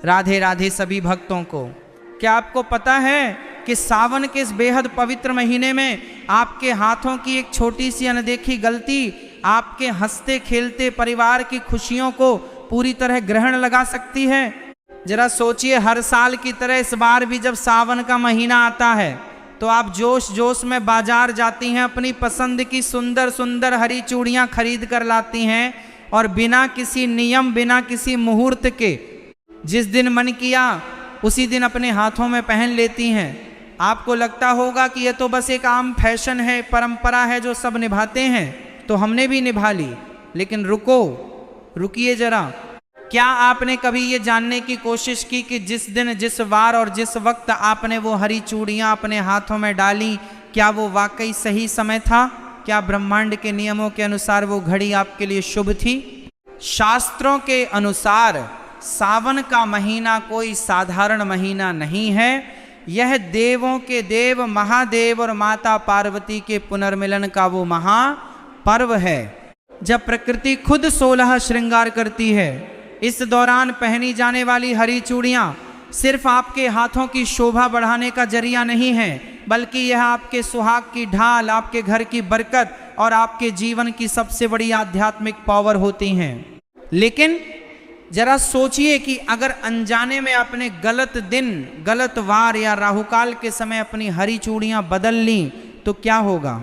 राधे राधे सभी भक्तों को। क्या आपको पता है कि सावन के इस बेहद पवित्र महीने में आपके हाथों की एक छोटी सी अनदेखी गलती आपके हंसते खेलते परिवार की खुशियों को पूरी तरह ग्रहण लगा सकती है। जरा सोचिए, हर साल की तरह इस बार भी जब सावन का महीना आता है तो आप जोश जोश में बाजार जाती हैं, अपनी पसंद की सुंदर सुंदर हरी चूड़ियां खरीद कर लाती हैं और बिना किसी नियम, बिना किसी मुहूर्त के जिस दिन मन किया उसी दिन अपने हाथों में पहन लेती हैं। आपको लगता होगा कि यह तो बस एक आम फैशन है, परंपरा है जो सब निभाते हैं, तो हमने भी निभा ली। लेकिन रुकिए जरा, क्या आपने कभी ये जानने की कोशिश की कि जिस दिन, जिस वार और जिस वक्त आपने वो हरी चूड़ियां अपने हाथों में डाली, क्या वो वाकई सही समय था? क्या ब्रह्मांड के नियमों के अनुसार वो घड़ी आपके लिए शुभ थी? शास्त्रों के अनुसार सावन का महीना कोई साधारण महीना नहीं है। यह देवों के देव महादेव और माता पार्वती के पुनर्मिलन का वो महापर्व है, जब प्रकृति खुद 16 श्रृंगार करती है। इस दौरान पहनी जाने वाली हरी चूड़ियां सिर्फ आपके हाथों की शोभा बढ़ाने का जरिया नहीं है, बल्कि यह आपके सुहाग की ढाल, आपके घर की बरकत और आपके जीवन की सबसे बड़ी आध्यात्मिक पावर होती हैं। लेकिन जरा सोचिए कि अगर अनजाने में आपने गलत दिन, गलत वार या राहुकाल के समय अपनी हरी चूड़ियां बदल ली तो क्या होगा?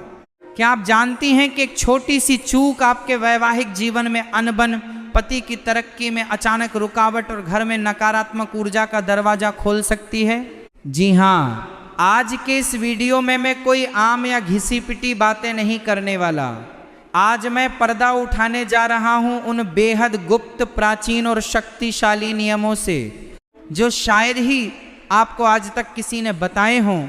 क्या आप जानती हैं कि एक छोटी सी चूक आपके वैवाहिक जीवन में अनबन, पति की तरक्की में अचानक रुकावट और घर में नकारात्मक ऊर्जा का दरवाजा खोल सकती है? जी हाँ, आज के इस वीडियो में मैं कोई आम या घिसी पिटी बातें नहीं करने वाला। आज मैं पर्दा उठाने जा रहा हूं उन बेहद गुप्त, प्राचीन और शक्तिशाली नियमों से जो शायद ही आपको आज तक किसी ने बताए हों।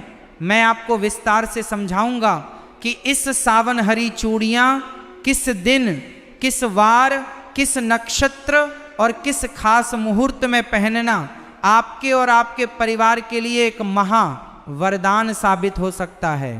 मैं आपको विस्तार से समझाऊंगा कि इस सावन हरी चूड़ियां किस दिन, किस वार, किस नक्षत्र और किस खास मुहूर्त में पहनना आपके और आपके परिवार के लिए एक महा वरदान साबित हो सकता है।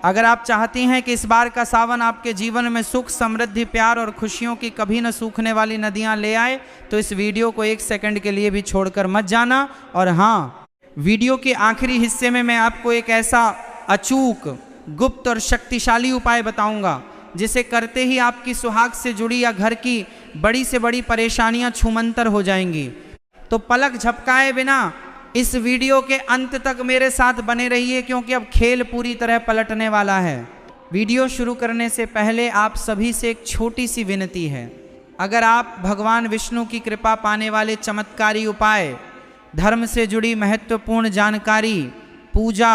अगर आप चाहती हैं कि इस बार का सावन आपके जीवन में सुख, समृद्धि, प्यार और खुशियों की कभी न सूखने वाली नदियां ले आए, तो इस वीडियो को 1 सेकंड के लिए भी छोड़कर मत जाना। और हाँ, वीडियो के आखिरी हिस्से में मैं आपको एक ऐसा अचूक, गुप्त और शक्तिशाली उपाय बताऊंगा जिसे करते ही आपकी सुहाग से जुड़ी या घर की बड़ी से बड़ी परेशानियां छूमंतर हो जाएंगी। तो पलक झपकाए बिना इस वीडियो के अंत तक मेरे साथ बने रहिए, क्योंकि अब खेल पूरी तरह पलटने वाला है। वीडियो शुरू करने से पहले आप सभी से एक छोटी सी विनती है। अगर आप भगवान विष्णु की कृपा पाने वाले चमत्कारी उपाय, धर्म से जुड़ी महत्वपूर्ण जानकारी, पूजा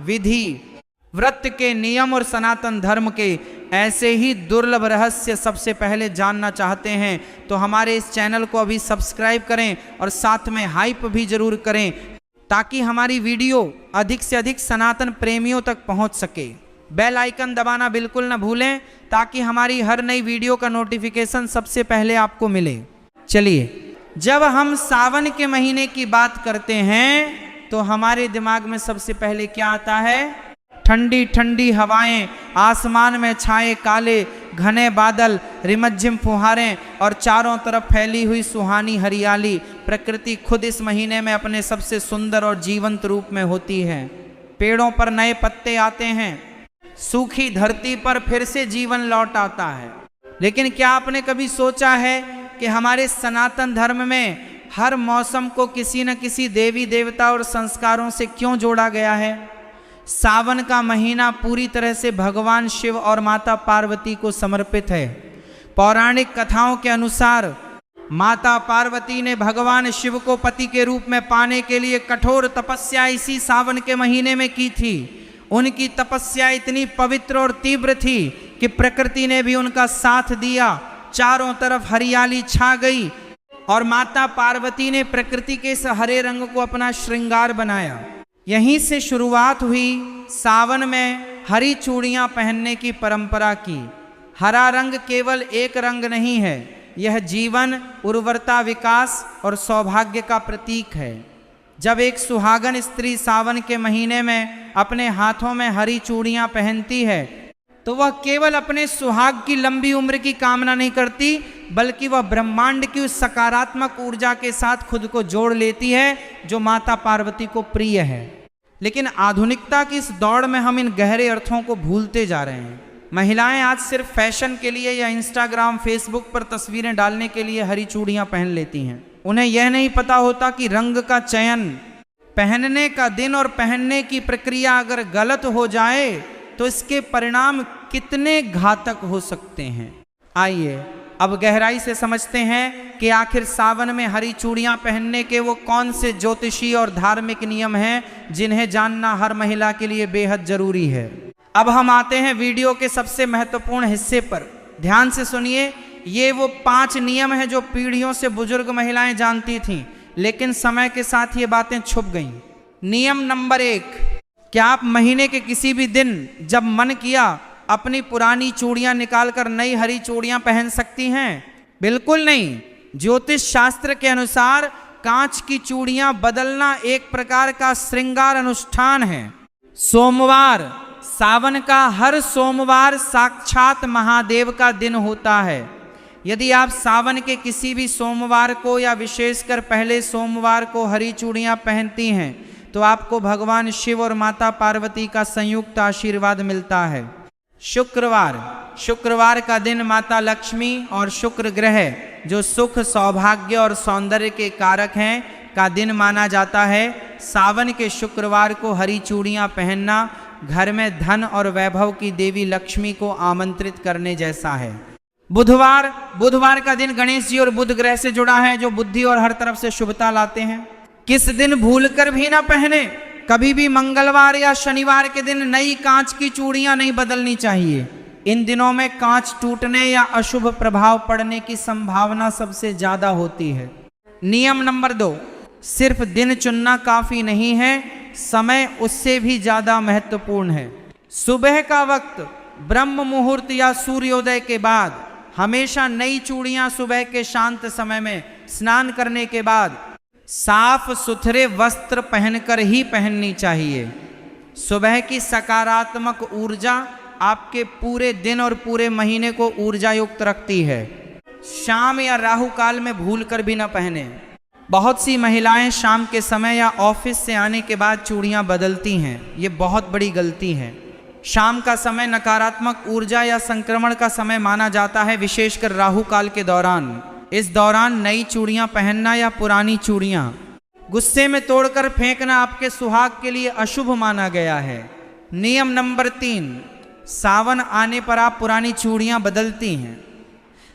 विधि, व्रत के नियम और सनातन धर्म के ऐसे ही दुर्लभ रहस्य सबसे पहले जानना चाहते हैं तो हमारे इस चैनल को अभी सब्सक्राइब करें और साथ में हाइप भी जरूर करें, ताकि हमारी वीडियो अधिक से अधिक सनातन प्रेमियों तक पहुंच सके। बेल आइकन दबाना बिल्कुल न भूलें, ताकि हमारी हर नई वीडियो का नोटिफिकेशन सबसे पहले आपको मिले। चलिए, जब हम सावन के महीने की बात करते हैं तो हमारे दिमाग में सबसे पहले क्या आता है? ठंडी ठंडी हवाएं, आसमान में छाए काले घने बादल, रिमझिम फुहारें और चारों तरफ फैली हुई सुहानी हरियाली। प्रकृति खुद इस महीने में अपने सबसे सुंदर और जीवंत रूप में होती है। पेड़ों पर नए पत्ते आते हैं, सूखी धरती पर फिर से जीवन लौट आता है। लेकिन क्या आपने कभी सोचा है कि हमारे सनातन धर्म में हर मौसम को किसी न किसी देवी देवता और संस्कारों से क्यों जोड़ा गया है? सावन का महीना पूरी तरह से भगवान शिव और माता पार्वती को समर्पित है। पौराणिक कथाओं के अनुसार माता पार्वती ने भगवान शिव को पति के रूप में पाने के लिए कठोर तपस्या इसी सावन के महीने में की थी। उनकी तपस्या इतनी पवित्र और तीव्र थी कि प्रकृति ने भी उनका साथ दिया। चारों तरफ हरियाली छा गई और माता पार्वती ने प्रकृति के इस हरे रंग को अपना श्रृंगार बनाया। यहीं से शुरुआत हुई सावन में हरी चूड़ियां पहनने की परंपरा की। हरा रंग केवल एक रंग नहीं है, यह जीवन, उर्वरता, विकास और सौभाग्य का प्रतीक है। जब एक सुहागन स्त्री सावन के महीने में अपने हाथों में हरी चूड़ियां पहनती है तो वह केवल अपने सुहाग की लंबी उम्र की कामना नहीं करती, बल्कि वह ब्रह्मांड की उस सकारात्मक ऊर्जा के साथ खुद को जोड़ लेती है जो माता पार्वती को प्रिय है। लेकिन आधुनिकता की इस दौड़ में हम इन गहरे अर्थों को भूलते जा रहे हैं। महिलाएं आज सिर्फ फैशन के लिए या इंस्टाग्राम फेसबुक पर तस्वीरें डालने के लिए हरी चूड़ियां पहन लेती हैं। उन्हें यह नहीं पता होता कि रंग का चयन, पहनने का दिन और पहनने की प्रक्रिया अगर गलत हो जाए तो इसके परिणाम कितने घातक हो सकते हैं। आइए अब गहराई से समझते हैं कि आखिर सावन में हरी चूड़ियां पहनने के वो कौन से ज्योतिषी और धार्मिक नियम हैं जिन्हें जानना हर महिला के लिए बेहद जरूरी है। अब हम आते हैं वीडियो के सबसे महत्वपूर्ण हिस्से पर। ध्यान से सुनिए, ये वो 5 नियम हैं जो पीढ़ियों से बुजुर्ग महिलाएं जानती थीं, लेकिन समय के साथ ये बातें छुप गईं। नियम नंबर 1, क्या आप महीने के किसी भी दिन जब मन किया अपनी पुरानी चूड़ियां निकालकर नई हरी चूड़ियां पहन सकती हैं? बिल्कुल नहीं। ज्योतिष शास्त्र के अनुसार कांच की चूड़ियां बदलना एक प्रकार का श्रृंगार अनुष्ठान है। सोमवार, सावन का हर सोमवार साक्षात महादेव का दिन होता है। यदि आप सावन के किसी भी सोमवार को या विशेषकर पहले सोमवार को हरी चूड़ियां पहनती हैं तो आपको भगवान शिव और माता पार्वती का संयुक्त आशीर्वाद मिलता है। शुक्रवार, शुक्रवार का दिन माता लक्ष्मी और शुक्र ग्रह जो सुख, सौभाग्य और सौंदर्य के कारक हैं का दिन माना जाता है। सावन के शुक्रवार को हरी चूड़ियां पहनना घर में धन और वैभव की देवी लक्ष्मी को आमंत्रित करने जैसा है। बुधवार, बुधवार का दिन गणेश जी और बुध ग्रह से जुड़ा है जो बुद्धि और हर तरफ से शुभता लाते हैं। किस दिन भूलकर भी ना पहने, कभी भी मंगलवार या शनिवार के दिन नई कांच की चूड़ियां नहीं बदलनी चाहिए। इन दिनों में कांच टूटने या अशुभ प्रभाव पड़ने की संभावना सबसे ज्यादा होती है। नियम नंबर 2, सिर्फ दिन चुनना काफी नहीं है, समय उससे भी ज्यादा महत्वपूर्ण है। सुबह का वक्त ब्रह्म मुहूर्त या सूर्योदय के बाद हमेशा नई चूड़ियां सुबह के शांत समय में स्नान करने के बाद साफ सुथरे वस्त्र पहनकर ही पहननी चाहिए। सुबह की सकारात्मक ऊर्जा आपके पूरे दिन और पूरे महीने को ऊर्जा युक्त रखती है। शाम या राहु काल में भूलकर भी न पहने। बहुत सी महिलाएं शाम के समय या ऑफिस से आने के बाद चूड़ियां बदलती हैं, ये बहुत बड़ी गलती है। शाम का समय नकारात्मक ऊर्जा या संक्रमण का समय माना जाता है, विशेषकर राहु काल के दौरान। इस दौरान नई चूड़ियां पहनना या पुरानी चूड़ियां गुस्से में तोड़कर फेंकना आपके सुहाग के लिए अशुभ माना गया है। नियम नंबर 3, सावन आने पर आप पुरानी चूड़ियां बदलती हैं,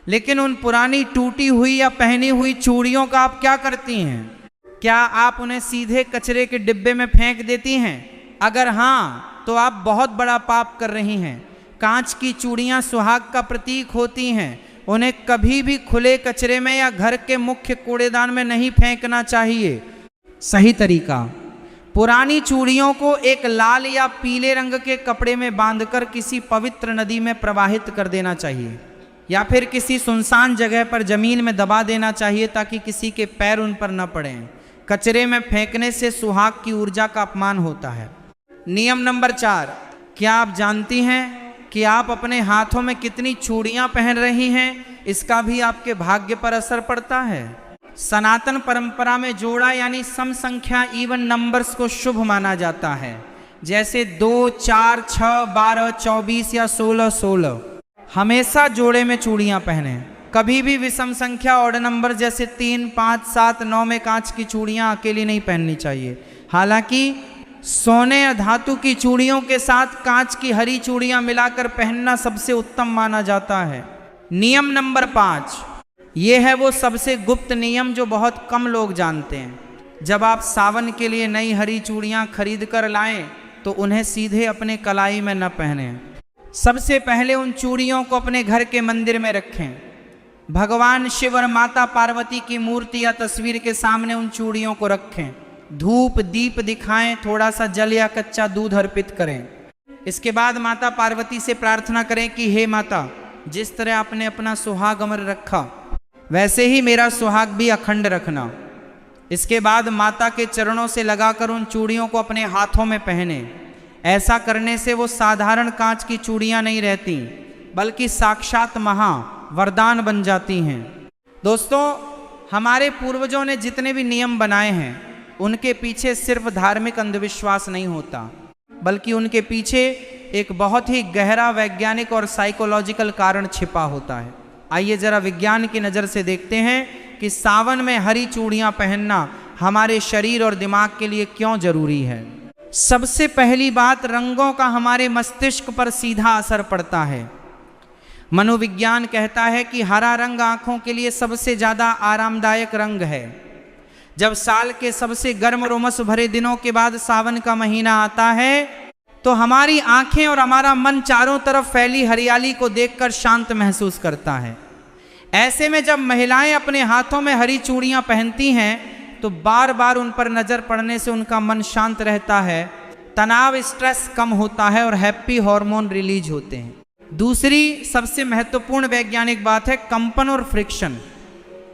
लेकिन उन पुरानी टूटी हुई या पहनी हुई चूड़ियों का आप क्या करती हैं? क्या आप उन्हें सीधे कचरे के डिब्बे में फेंक देती हैं? अगर हाँ, तो आप बहुत बड़ा पाप कर रही हैं। कांच की चूड़ियां सुहाग का प्रतीक होती हैं, उन्हें कभी भी खुले कचरे में या घर के मुख्य कूड़ेदान में नहीं फेंकना चाहिए। सही तरीका, पुरानी चूड़ियों को एक लाल या पीले रंग के कपड़े में बांधकर किसी पवित्र नदी में प्रवाहित कर देना चाहिए या फिर किसी सुनसान जगह पर जमीन में दबा देना चाहिए ताकि किसी के पैर उन पर न पड़ें। कचरे में फेंकने से सुहाग की ऊर्जा का अपमान होता है। नियम नंबर 4, क्या आप जानती हैं कि आप अपने हाथों में कितनी चूड़ियां पहन रही हैं? इसका भी आपके भाग्य पर असर पड़ता है। सनातन परंपरा में जोड़ा यानी सम संख्या इवन नंबर्स को शुभ माना जाता है, जैसे 2, 4, 6, 12, 24 या 16, 16। हमेशा जोड़े में चूड़ियां पहने। कभी भी विषम संख्या ऑड नंबर जैसे 3, 5, 7, 9 में कांच की चूड़ियां अकेली नहीं पहननी चाहिए। हालांकि सोने या धातु की चूड़ियों के साथ कांच की हरी चूड़ियां मिलाकर पहनना सबसे उत्तम माना जाता है। नियम नंबर 5, ये है वो सबसे गुप्त नियम जो बहुत कम लोग जानते हैं। जब आप सावन के लिए नई हरी चूड़ियां खरीद कर लाएं तो उन्हें सीधे अपने कलाई में न पहनें। सबसे पहले उन चूड़ियों को अपने घर के मंदिर में रखें। भगवान शिव और माता पार्वती की मूर्ति या तस्वीर के सामने उन चूड़ियों को रखें। धूप दीप दिखाएं, थोड़ा सा जल या कच्चा दूध अर्पित करें। इसके बाद माता पार्वती से प्रार्थना करें कि हे माता, जिस तरह आपने अपना सुहाग अमर रखा वैसे ही मेरा सुहाग भी अखंड रखना। इसके बाद माता के चरणों से लगाकर उन चूड़ियों को अपने हाथों में पहने। ऐसा करने से वो साधारण कांच की चूड़ियां नहीं रहती, बल्कि साक्षात वरदान बन जाती हैं। दोस्तों, हमारे पूर्वजों ने जितने भी नियम बनाए हैं उनके पीछे सिर्फ धार्मिक अंधविश्वास नहीं होता, बल्कि उनके पीछे एक बहुत ही गहरा वैज्ञानिक और साइकोलॉजिकल कारण छिपा होता है। आइए जरा विज्ञान की नज़र से देखते हैं कि सावन में हरी चूड़ियाँ पहनना हमारे शरीर और दिमाग के लिए क्यों जरूरी है। सबसे पहली बात, रंगों का हमारे मस्तिष्क पर सीधा असर पड़ता है। मनोविज्ञान कहता है कि हरा रंग आँखों के लिए सबसे ज़्यादा आरामदायक रंग है। जब साल के सबसे गर्म और उमस भरे दिनों के बाद सावन का महीना आता है तो हमारी आंखें और हमारा मन चारों तरफ फैली हरियाली को देखकर शांत महसूस करता है। ऐसे में जब महिलाएं अपने हाथों में हरी चूड़ियां पहनती हैं तो बार बार उन पर नजर पड़ने से उनका मन शांत रहता है, तनाव स्ट्रेस कम होता है और हैप्पी हार्मोन रिलीज होते हैं। दूसरी सबसे महत्वपूर्ण वैज्ञानिक बात है कंपन और फ्रिक्शन।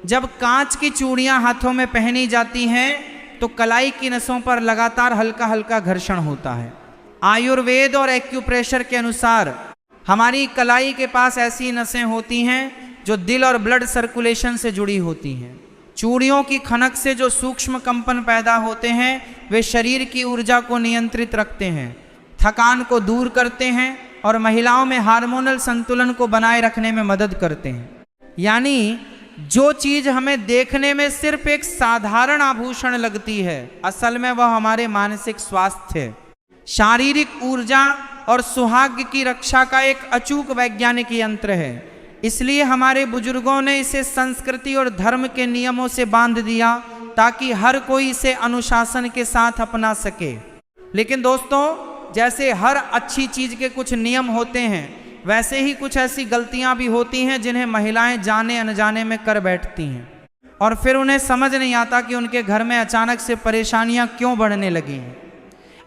जब कांच की चूड़ियां हाथों में पहनी जाती हैं तो कलाई की नसों पर लगातार हल्का हल्का घर्षण होता है। आयुर्वेद और एक्यूप्रेशर के अनुसार हमारी कलाई के पास ऐसी नसें होती हैं जो दिल और ब्लड सर्कुलेशन से जुड़ी होती हैं। चूड़ियों की खनक से जो सूक्ष्म कंपन पैदा होते हैं वे शरीर की ऊर्जा को नियंत्रित रखते हैं, थकान को दूर करते हैं और महिलाओं में हार्मोनल संतुलन को बनाए रखने में मदद करते हैं। यानी जो चीज हमें देखने में सिर्फ एक साधारण आभूषण लगती है, असल में वह हमारे मानसिक स्वास्थ्य, शारीरिक ऊर्जा और सुहाग की रक्षा का एक अचूक वैज्ञानिक यंत्र है। इसलिए हमारे बुजुर्गों ने इसे संस्कृति और धर्म के नियमों से बांध दिया ताकि हर कोई इसे अनुशासन के साथ अपना सके। लेकिन दोस्तों, जैसे हर अच्छी चीज के कुछ नियम होते हैं, वैसे ही कुछ ऐसी गलतियां भी होती हैं जिन्हें महिलाएं जाने अनजाने में कर बैठती हैं और फिर उन्हें समझ नहीं आता कि उनके घर में अचानक से परेशानियां क्यों बढ़ने लगी हैं।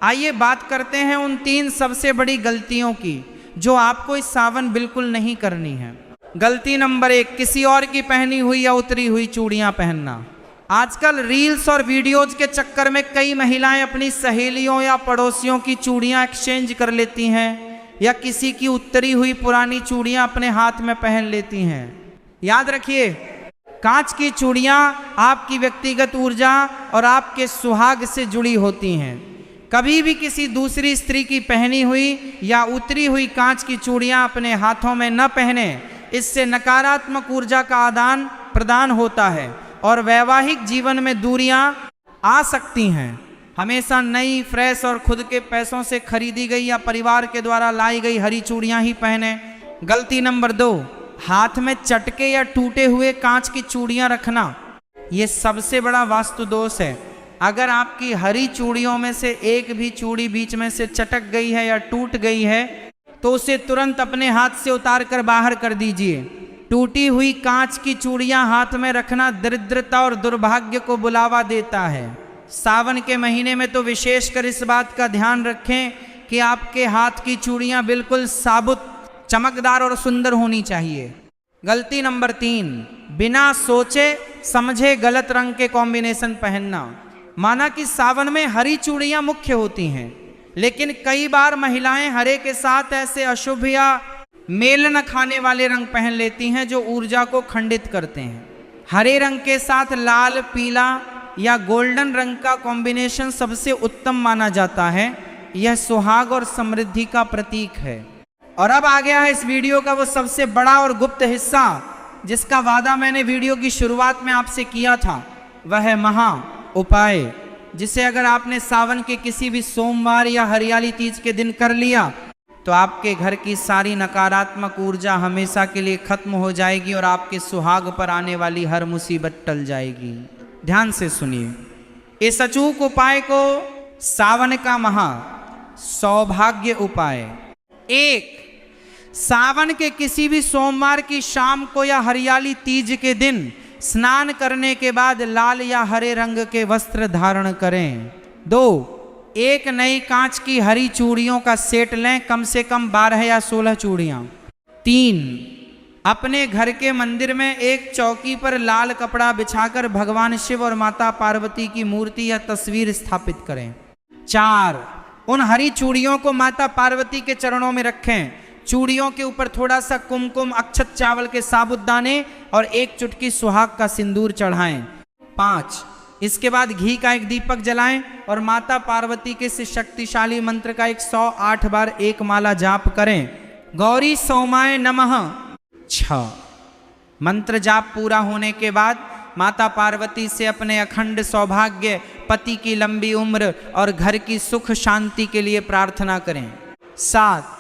आइए बात करते हैं उन 3 सबसे बड़ी गलतियों की जो आपको इस सावन बिल्कुल नहीं करनी है। गलती नंबर 1, किसी और की पहनी हुई या उतरी हुई चूड़ियां पहनना। आजकल रील्स और वीडियोज के चक्कर में कई महिलाएं अपनी सहेलियों या पड़ोसियों की चूड़ियां एक्सचेंज कर लेती हैं या किसी की उतरी हुई पुरानी चूड़ियां अपने हाथ में पहन लेती हैं। याद रखिए, कांच की चूड़ियां आपकी व्यक्तिगत ऊर्जा और आपके सुहाग से जुड़ी होती हैं। कभी भी किसी दूसरी स्त्री की पहनी हुई या उतरी हुई कांच की चूड़ियां अपने हाथों में न पहने। इससे नकारात्मक ऊर्जा का आदान प्रदान होता है और वैवाहिक जीवन में दूरियां आ सकती हैं। हमेशा नई, फ्रेश और खुद के पैसों से खरीदी गई या परिवार के द्वारा लाई गई हरी चूड़ियां ही पहने। गलती नंबर 2, हाथ में चटके या टूटे हुए कांच की चूड़ियां रखना। ये सबसे बड़ा वास्तु दोष है। अगर आपकी हरी चूड़ियों में से एक भी चूड़ी बीच में से चटक गई है या टूट गई है तो उसे तुरंत अपने हाथ से उतार कर बाहर कर दीजिए। टूटी हुई कांच की चूड़ियां हाथ में रखना दरिद्रता और दुर्भाग्य को बुलावा देता है। सावन के महीने में तो विशेषकर इस बात का ध्यान रखें कि आपके हाथ की चूड़ियां बिल्कुल साबुत, चमकदार और सुंदर होनी चाहिए। गलती नंबर 3, बिना सोचे समझे गलत रंग के कॉम्बिनेशन पहनना। माना कि सावन में हरी चूड़ियां मुख्य होती हैं, लेकिन कई बार महिलाएं हरे के साथ ऐसे अशुभ या मेल न खाने वाले रंग पहन लेती हैं जो ऊर्जा को खंडित करते हैं। हरे रंग के साथ लाल, पीला या गोल्डन रंग का कॉम्बिनेशन सबसे उत्तम माना जाता है। यह सुहाग और समृद्धि का प्रतीक है। और अब आ गया है इस वीडियो का वो सबसे बड़ा और गुप्त हिस्सा जिसका वादा मैंने वीडियो की शुरुआत में आपसे किया था। वह है महा उपाय, जिसे अगर आपने सावन के किसी भी सोमवार या हरियाली तीज के दिन कर लिया तो आपके घर की सारी नकारात्मक ऊर्जा हमेशा के लिए खत्म हो जाएगी और आपके सुहाग पर आने वाली हर मुसीबत टल जाएगी। ध्यान से सुनिए इस अचूक उपाय को, सावन का महा सौभाग्य उपाय। 1, सावन के किसी भी सोमवार की शाम को या हरियाली तीज के दिन स्नान करने के बाद लाल या हरे रंग के वस्त्र धारण करें। 2, एक नई कांच की हरी चूड़ियों का सेट लें, कम से कम 12 या 16 चूड़ियां। 3, अपने घर के मंदिर में एक चौकी पर लाल कपड़ा बिछाकर भगवान शिव और माता पार्वती की मूर्ति या तस्वीर स्थापित करें। 4, उन हरी चूड़ियों को माता पार्वती के चरणों में रखें। चूड़ियों के ऊपर थोड़ा सा कुमकुम, अक्षत चावल के साबुदाने और 1 चुटकी सुहाग का सिंदूर चढ़ाएं। 5, इसके बाद घी का एक दीपक जलाएं और माता पार्वती के इस शक्तिशाली मंत्र का 108 बार 1 माला जाप करें। गौरी सोमाय नमः। 6, मंत्र जाप पूरा होने के बाद माता पार्वती से अपने अखंड सौभाग्य, पति की लंबी उम्र और घर की सुख शांति के लिए प्रार्थना करें। 7,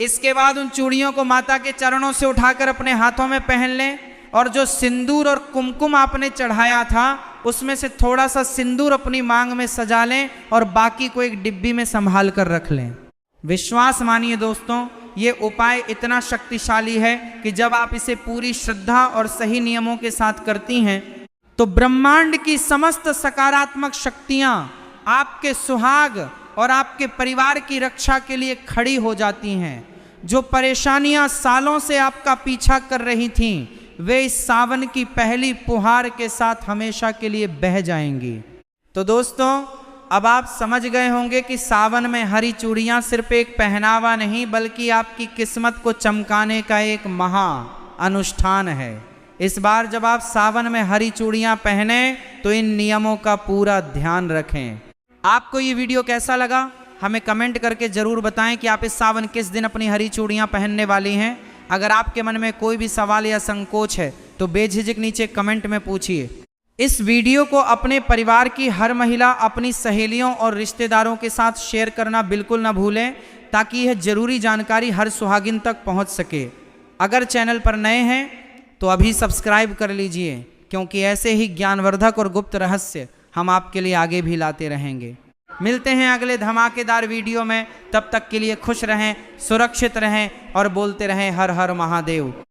इसके बाद उन चूड़ियों को माता के चरणों से उठाकर अपने हाथों में पहन लें और जो सिंदूर और कुमकुम आपने चढ़ाया था उसमें से थोड़ा सा सिंदूर अपनी मांग में सजा लें और बाकी को एक डिब्बी में संभाल कर रख लें। विश्वास मानिए दोस्तों, ये उपाय इतना शक्तिशाली है कि जब आप इसे पूरी श्रद्धा और सही नियमों के साथ करती हैं तो ब्रह्मांड की समस्त सकारात्मक शक्तियां आपके सुहाग और आपके परिवार की रक्षा के लिए खड़ी हो जाती हैं। जो परेशानियां सालों से आपका पीछा कर रही थीं, वे इस सावन की पहली फुहार के साथ हमेशा के लिए बह जाएंगी। तो दोस्तों, अब आप समझ गए होंगे कि सावन में हरी चूड़ियां सिर्फ एक पहनावा नहीं बल्कि आपकी किस्मत को चमकाने का एक महा अनुष्ठान है। इस बार जब आप सावन में हरी चूड़ियां पहने तो इन नियमों का पूरा ध्यान रखें। आपको ये वीडियो कैसा लगा हमें कमेंट करके ज़रूर बताएं कि आप इस सावन किस दिन अपनी हरी चूड़ियां पहनने वाली हैं। अगर आपके मन में कोई भी सवाल या संकोच है तो बेझिझक नीचे कमेंट में पूछिए। इस वीडियो को अपने परिवार की हर महिला अपनी सहेलियों और रिश्तेदारों के साथ शेयर करना बिल्कुल ना भूलें ताकि यह जरूरी जानकारी हर सुहागिन तक पहुंच सके। अगर चैनल पर नए हैं तो अभी सब्सक्राइब कर लीजिए, क्योंकि ऐसे ही ज्ञानवर्धक और गुप्त रहस्य हम आपके लिए आगे भी लाते रहेंगे। मिलते हैं अगले धमाकेदार वीडियो में, तब तक के लिए खुश रहें, सुरक्षित रहें और बोलते रहें हर हर महादेव।